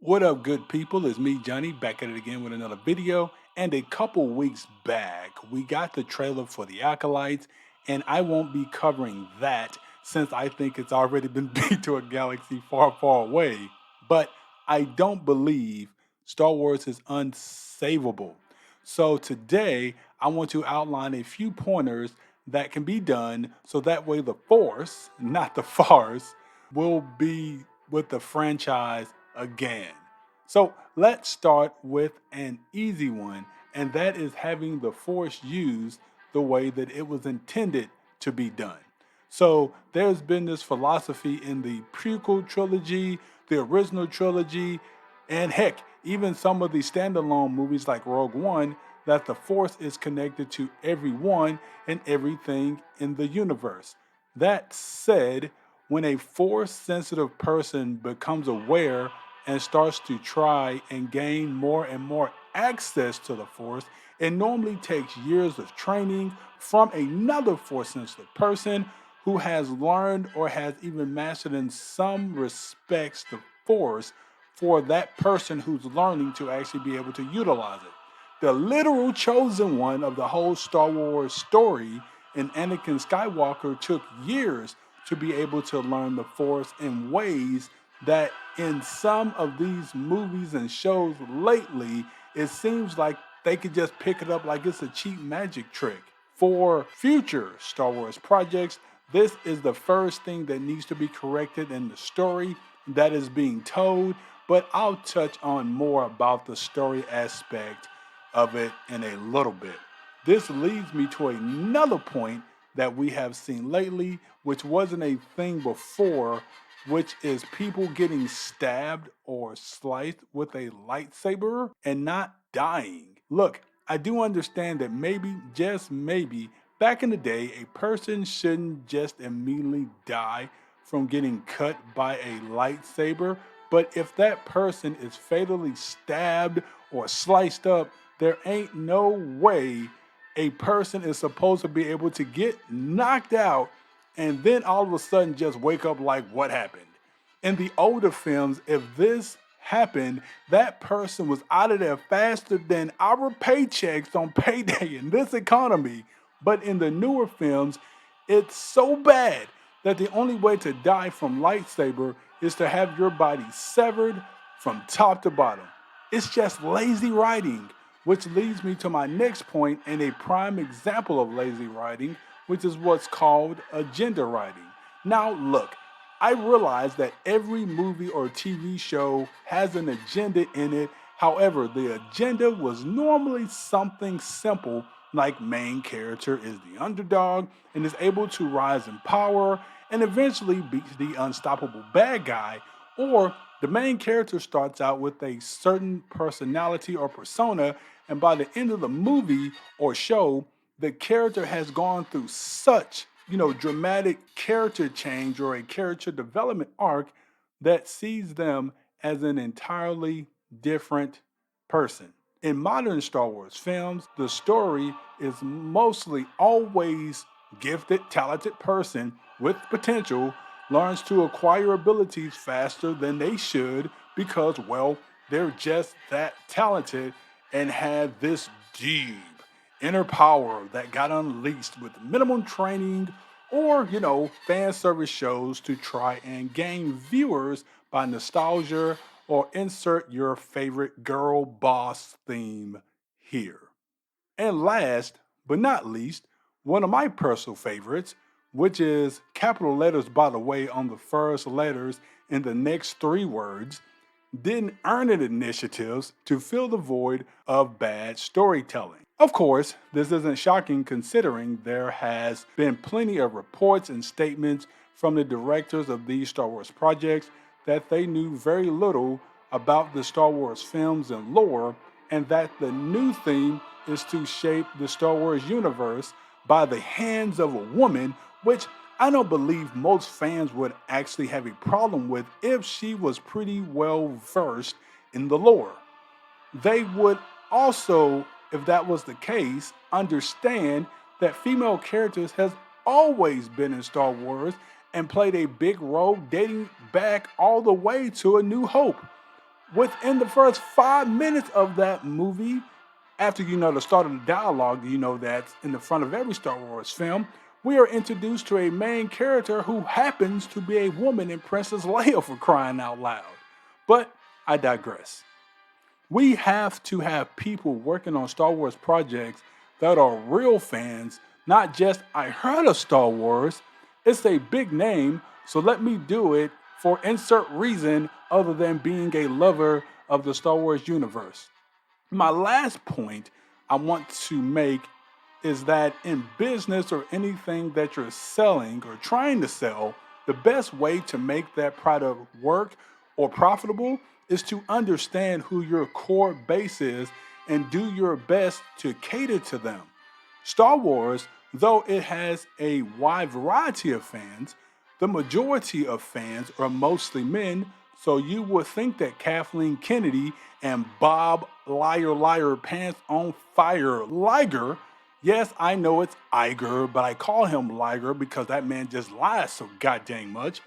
What up, good people? It's me, Johnny, back at it again with another video. And a couple weeks back, we got the trailer for The Acolytes, and I won't be covering that since I think it's already been beat to a galaxy far, far away. But I don't believe Star Wars is unsavable. So today, I want to outline a few pointers that can be done so that way the Force, not the farce, will be with the franchise again. So let's start with an easy one, and that is having the Force used the way that it was intended to be done. So there's been this philosophy in the prequel trilogy, the original trilogy, and heck, even some of the standalone movies like Rogue One, that the Force is connected to everyone and everything in the universe. That said, when a Force sensitive person becomes aware and starts to try and gain more and more access to the Force, it normally takes years of training from another Force sensitive person who has learned or has even mastered in some respects the Force for that person who's learning to actually be able to utilize it. The literal chosen one of the whole Star Wars story in Anakin Skywalker took years to be able to learn the Force in ways that in some of these movies and shows lately, it seems like they could just pick it up like it's a cheap magic trick. For future Star Wars projects, this is the first thing that needs to be corrected in the story that is being told, but I'll touch on more about the story aspect of it in a little bit. This leads me to another point that we have seen lately, which wasn't a thing before, which is people getting stabbed or sliced with a lightsaber and not dying. Look, I do understand that maybe, just maybe, back in the day, a person shouldn't just immediately die from getting cut by a lightsaber. But if that person is fatally stabbed or sliced up, there ain't no way a person is supposed to be able to get knocked out and then all of a sudden just wake up like, what happened? In the older films, if this happened, that person was out of there faster than our paychecks on payday in this economy. But in the newer films, it's so bad that the only way to die from lightsaber is to have your body severed from top to bottom. It's just lazy writing, which leads me to my next point and a prime example of lazy writing, which is what's called agenda writing. Now, look, I realize that every movie or TV show has an agenda in it. However, the agenda was normally something simple like main character is the underdog and is able to rise in power and eventually beats the unstoppable bad guy, or the main character starts out with a certain personality or persona, and by the end of the movie or show, the character has gone through such, dramatic character change or a character development arc that sees them as an entirely different person. In modern Star Wars films, the story is mostly always gifted, talented person with potential learns to acquire abilities faster than they should because, well, they're just that talented and have this deep inner power that got unleashed with minimum training or, fan service shows to try and gain viewers by nostalgia or insert your favorite girl boss theme here. And last but not least, one of my personal favorites, which is capital letters, by the way, on the first letters in the next three words, didn't earn it initiatives to fill the void of bad storytelling. Of course, this isn't shocking considering there has been plenty of reports and statements from the directors of these Star Wars projects that they knew very little about the Star Wars films and lore, and that the new theme is to shape the Star Wars universe by the hands of a woman, which I don't believe most fans would actually have a problem with if she was pretty well versed in the lore. They would also, if that was the case, understand that female characters has always been in Star Wars and played a big role dating back all the way to A New Hope. Within the first 5 minutes of that movie, after you know the start of the dialogue, you know that's in the front of every Star Wars film, we are introduced to a main character who happens to be a woman in Princess Leia for crying out loud. But I digress. We have to have people working on Star Wars projects that are real fans, not just I heard of Star Wars. It's a big name, so let me do it for insert reason other than being a lover of the Star Wars universe. My last point I want to make is that in business or anything that you're selling or trying to sell, the best way to make that product work or profitable is to understand who your core base is and do your best to cater to them. Star Wars, though it has a wide variety of fans, the majority of fans are mostly men, so you would think that Kathleen Kennedy and Bob Liar Liar Pants on Fire Liger, yes, I know it's Iger, but I call him Liger because that man just lies so goddamn much.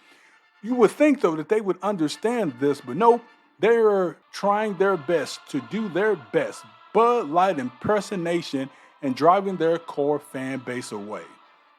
You would think, though, that they would understand this, but no, they're trying their best to do their best Bud Light impersonation and driving their core fan base away.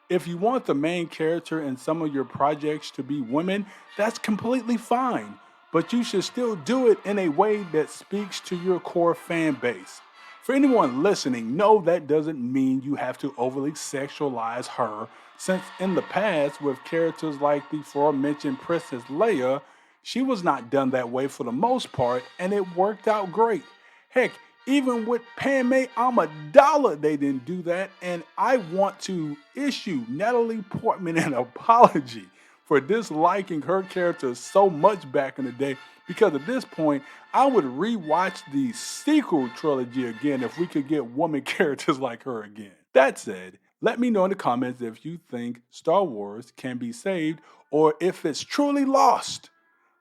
If you want the main character in some of your projects to be women, that's completely fine, but you should still do it in a way that speaks to your core fan base. For anyone listening, no, that doesn't mean you have to overly sexualize her, since in the past, with characters like the aforementioned Princess Leia, she was not done that way for the most part, and it worked out great. Heck, even with Padme Amidala, they didn't do that, and I want to issue Natalie Portman an apology for disliking her character so much back in the day because at this point, I would rewatch the sequel trilogy again if we could get woman characters like her again. That said, let me know in the comments if you think Star Wars can be saved or if it's truly lost,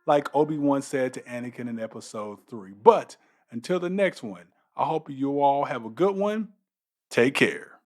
like Obi-Wan said to Anakin in episode 3. But until the next one, I hope you all have a good one. Take care.